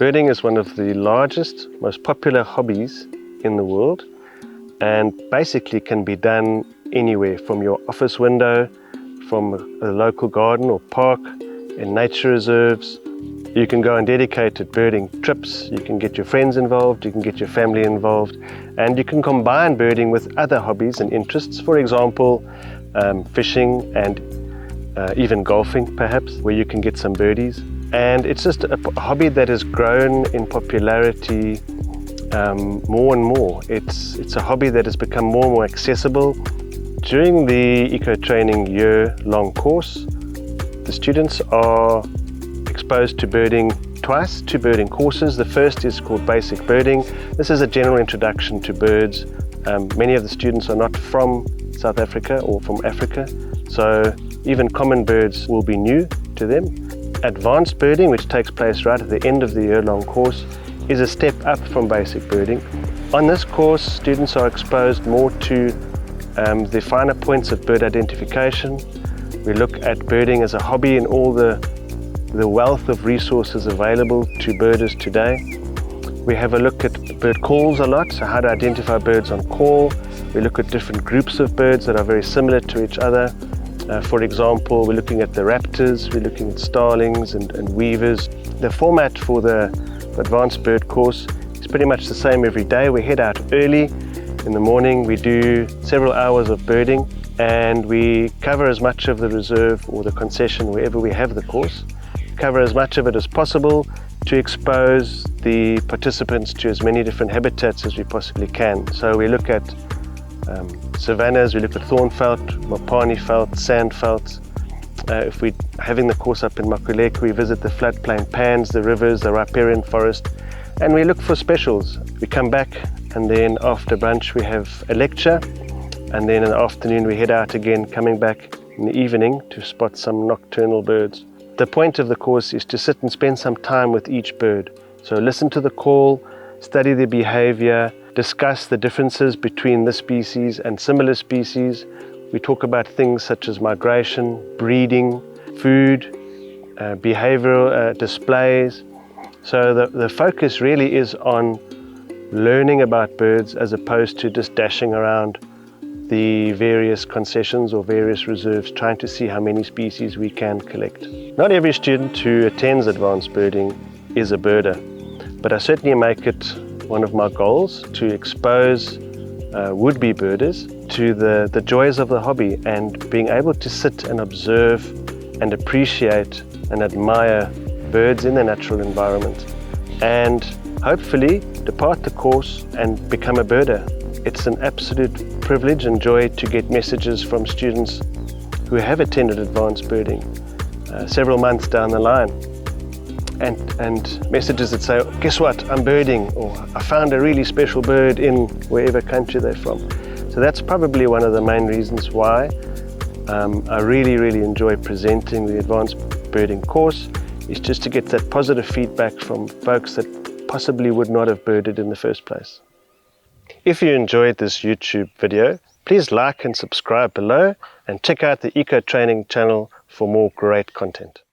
Birding is one of the largest, most popular hobbies in the world, and basically can be done anywhere, from your office window, from a local garden or park, in nature reserves. You can go on dedicated birding trips, you can get your friends involved, you can get your family involved, and you can combine birding with other hobbies and interests, for example, fishing and even golfing perhaps, where you can get some birdies. And it's just a hobby that has grown in popularity more and more. It's a hobby that has become more and more accessible. During the EcoTraining year-long course, the students are exposed to birding twice, 2 birding courses. The first is called Basic Birding. This is a general introduction to birds. Many of the students are not from South Africa or from Africa, so even common birds will be new to them. Advanced Birding, which takes place right at the end of the year-long course, is a step up from Basic Birding. On this course, students are exposed more to the finer points of bird identification. We look at birding as a hobby and all the wealth of resources available to birders today. We have a look at bird calls a lot, so how to identify birds on call. We look at different groups of birds that are very similar to each other. For example, we're looking at the raptors, we're looking at starlings and weavers. The format for the Advanced Bird course is pretty much the same every day. We head out early in the morning, we do several hours of birding, and we cover as much of the reserve or the concession wherever we have the course. Cover as much of it as possible to expose the participants to as many different habitats as we possibly can. So we look at savannas, we look at thornveld, mopani veld, sandveld. If we're having the course up in Makuleke, we visit the floodplain pans, the rivers, the riparian forest, and we look for specials. We come back, and then after brunch we have a lecture, and then in the afternoon we head out again, coming back in the evening to spot some nocturnal birds. The point of the course is to sit and spend some time with each bird. So listen to the call, study their behavior, discuss the differences between this species and similar species. We talk about things such as migration, breeding, food, behavioral displays. So the focus really is on learning about birds as opposed to just dashing around the various concessions or various reserves trying to see how many species we can collect. Not every student who attends Advanced Birding is a birder, but I certainly make it one of my goals to expose would-be birders to the joys of the hobby and being able to sit and observe and appreciate and admire birds in their natural environment, and hopefully depart the course and become a birder. It's an absolute privilege and joy to get messages from students who have attended Advanced Birding several months down the line, and messages that say, guess what, I'm birding, or I found a really special bird in wherever country they're from. So that's probably one of the main reasons why I really enjoy presenting the Advanced Birding course, is just to get that positive feedback from folks that possibly would not have birded in the first place. If you enjoyed this YouTube video, please like and subscribe below, and check out the EcoTraining channel for more great content.